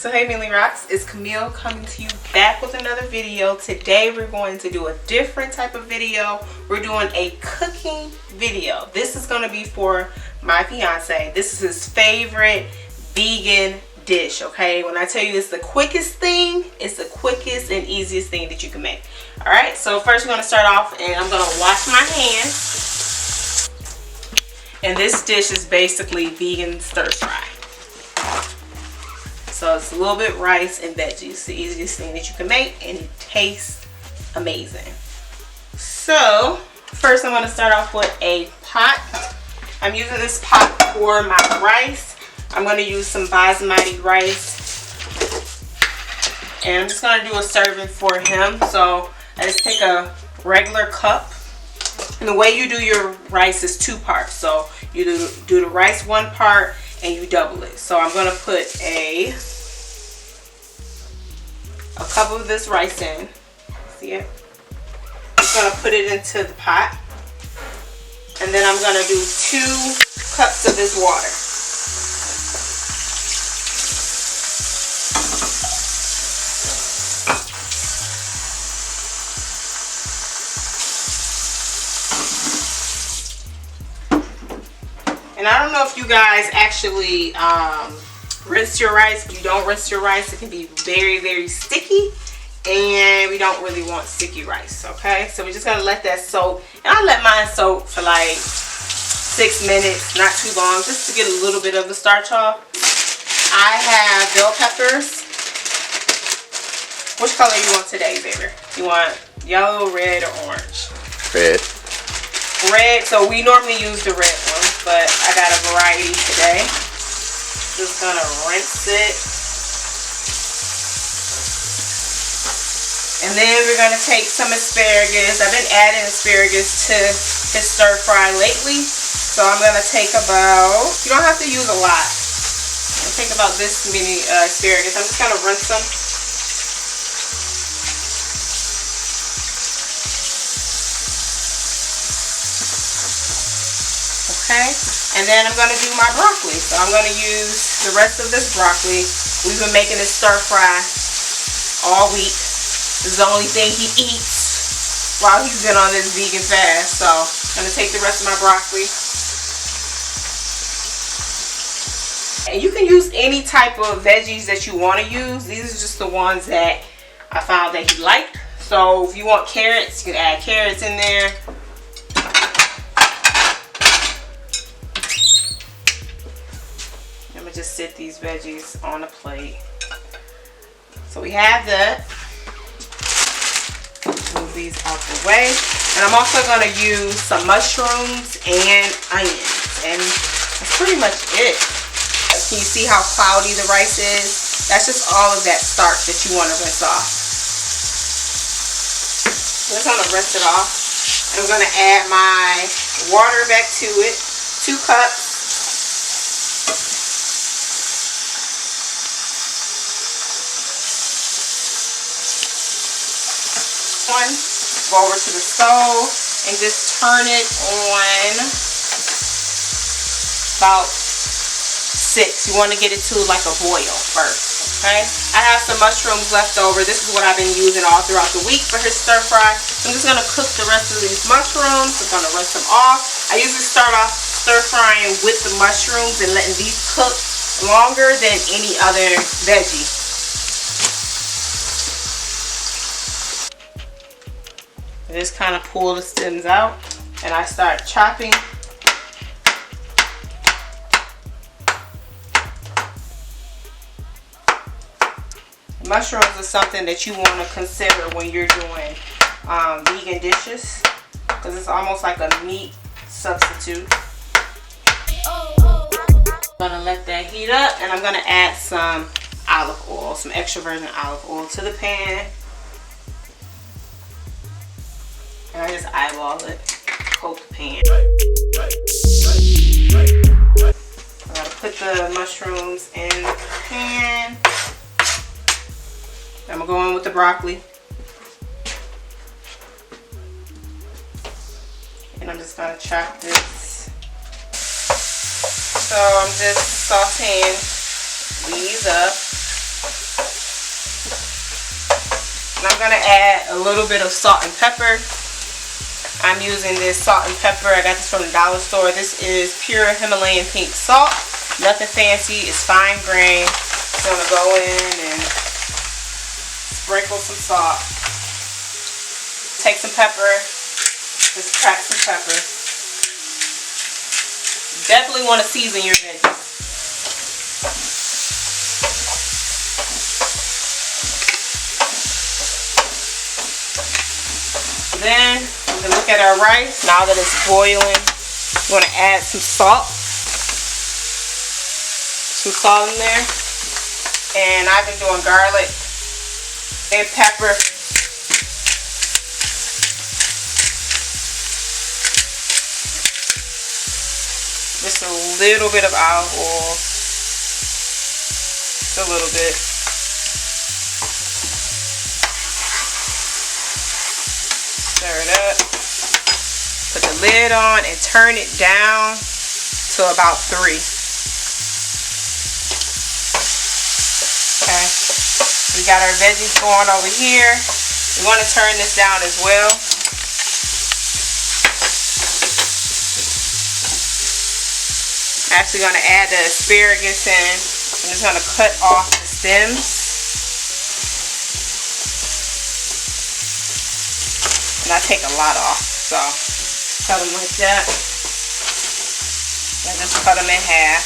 So hey MilleyRocks, it's Camille coming to you back with another video. Today we're going to do a different type of video. We're doing a cooking video. This is going to be for my fiance. This is his favorite vegan dish, okay? When I tell you it's the quickest thing, it's the quickest and easiest thing that you can make. Alright, so first we're going to start off and I'm going to wash my hands. And this dish is basically vegan stir fry. So it's a little bit rice and veggies. It's the easiest thing that you can make and it tastes amazing. So first I'm going to start off with a pot. I'm using this pot for my rice. I'm going to use some basmati rice. And I'm just going to do a serving for him. So I just take a regular cup. And the way you do your rice is 2 parts. So you do the rice 1 part and you double it. So I'm going to put a cup of this rice in. See it? I'm going to put it into the pot. And then I'm going to do 2 cups of this water. And I don't know if you guys actually rinse your rice. If you don't rinse your rice, it can be very, very sticky. And we don't really want sticky rice, okay? So we're just going to let that soak. And I let mine soak for like 6 minutes, not too long, just to get a little bit of the starch off. I have bell peppers. Which color you want today, baby? You want yellow, red, or orange? Red. Red, so we normally use the red one, but I got a variety today. Just gonna rinse it. And then we're gonna take some asparagus. I've been adding asparagus to his stir fry lately. So I'm gonna take about, you don't have to use a lot. I'm gonna take about this many asparagus. I'm just gonna rinse them. Okay, and then I'm going to do my broccoli. So I'm going to use the rest of this broccoli. We've been making this stir fry all week. This is the only thing he eats while he's been on this vegan fast. So I'm going to take the rest of my broccoli. And you can use any type of veggies that you want to use. These are just the ones that I found that he liked. So if you want carrots, you can add carrots in there. Just sit these veggies on a plate. So we have that. Move these out the way. And I'm also going to use some mushrooms and onions. And that's pretty much it. Can you see how cloudy the rice is? That's just all of that starch that you want to rinse off. I'm just going to rinse it off. And I'm going to add my water back to it. 2 cups. Go over to the stove and just turn it on about 6. You want to get it to like a boil first, okay? I have some mushrooms left over. This is what I've been using all throughout the week for his stir fry. I'm just going to cook the rest of these mushrooms. I'm going to rinse them off. I usually start off stir frying with the mushrooms and letting these cook longer than any other veggie. I just kind of pull the stems out and I start chopping. Mushrooms are something that you want to consider when you're doing vegan dishes because it's almost like a meat substitute. I'm going to let that heat up and I'm going to add some olive oil, some extra virgin olive oil to the pan. And I just eyeball it, coat the pan. I'm going to put the mushrooms in the pan. I'm going to go in with the broccoli. And I'm just going to chop this. So I'm just sauteing these up. And I'm gonna add a little bit of salt and pepper. I'm using this salt and pepper. I got this from the dollar store. This is pure Himalayan pink salt. Nothing fancy. It's fine grain. So I'm gonna go in and sprinkle some salt. Take some pepper. Just crack some pepper. Definitely want to season your veggies. Then we can look at our rice. Now that it's boiling, we're going to add some salt. Some salt in there. And I've been doing garlic and pepper. Just a little bit of olive oil. Just a little bit. Stir it up. Put the lid on and turn it down to about 3. Okay. We got our veggies going over here. We want to turn this down as well. Actually going to add the asparagus in. I'm just going to cut off the stems. And I take a lot off, so cut them like that. I just cut them in half.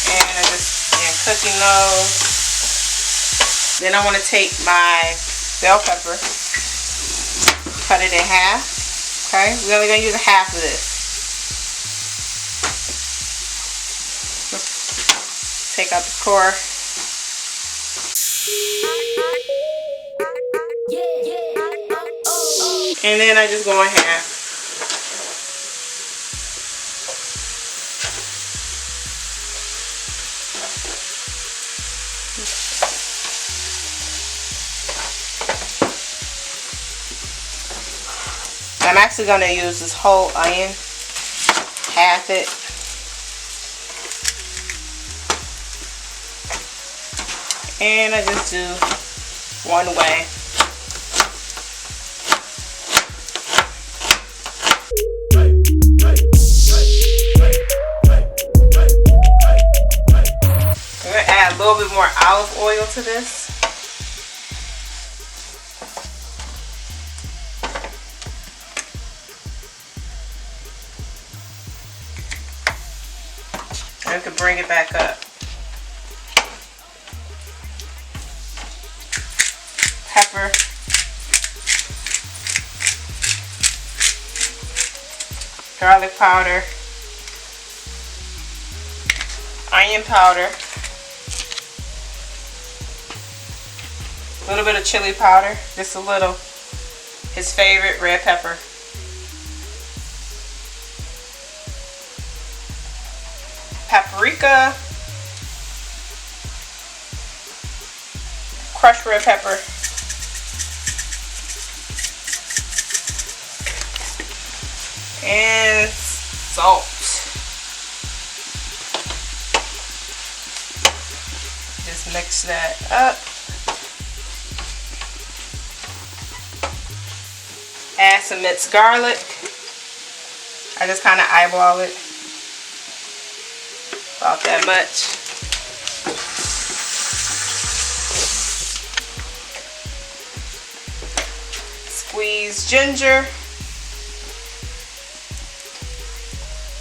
And I just am cooking those. Then I want to take my bell pepper, cut it in half. Okay, we're only going to use half of this. Take out the core. And then I just go in half. I'm actually going to use this whole onion, half it. And I just do one way. I'm going to add a little bit more olive oil to this. And I can bring it back up. Pepper, garlic powder, onion powder, a little bit of chili powder, just a little, his favorite, red pepper, paprika, crushed red pepper, and salt. Just mix that up. Add some minced garlic. I just kind of eyeball it. About that much. Squeeze ginger.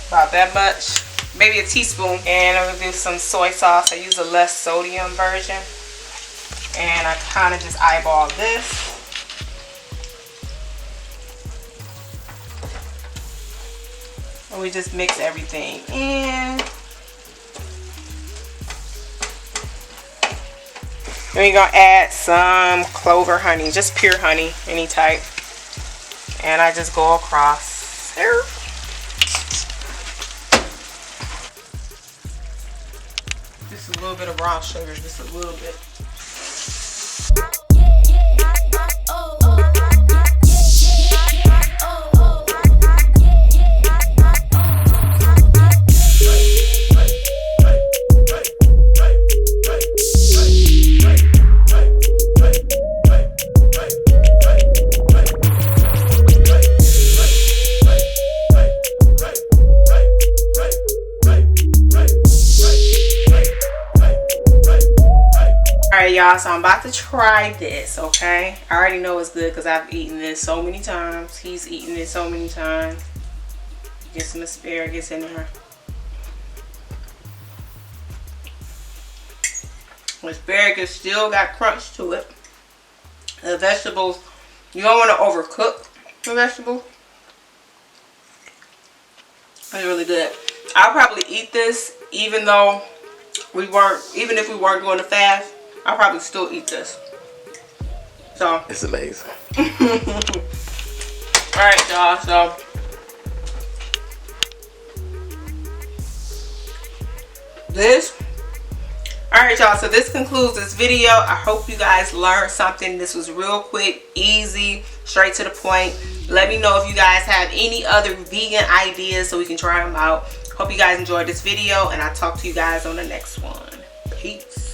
About that much, maybe a teaspoon. And I'm gonna do some soy sauce. I use a less sodium version, and I kind of just eyeball this. And we just mix everything in. And we're gonna add some clover honey, just pure honey, any type. And I just go across there. Just a little bit of brown sugar, just a little bit. Alright, y'all, so I'm about to try this, okay? I already know it's good because I've eaten this so many times. He's eaten it so many times. Get some asparagus in there. Asparagus still got crunch to it. The vegetables, you don't want to overcook the vegetables. It's really good. I'll probably eat this even if we weren't doing a fast. I'll probably still eat this. So it's amazing. Alright, y'all, so alright, y'all, so this concludes this video. I hope you guys learned something. This was real quick, easy, straight to the point. Let me know if you guys have any other vegan ideas so we can try them out. Hope you guys enjoyed this video, and I'll talk to you guys on the next one. Peace.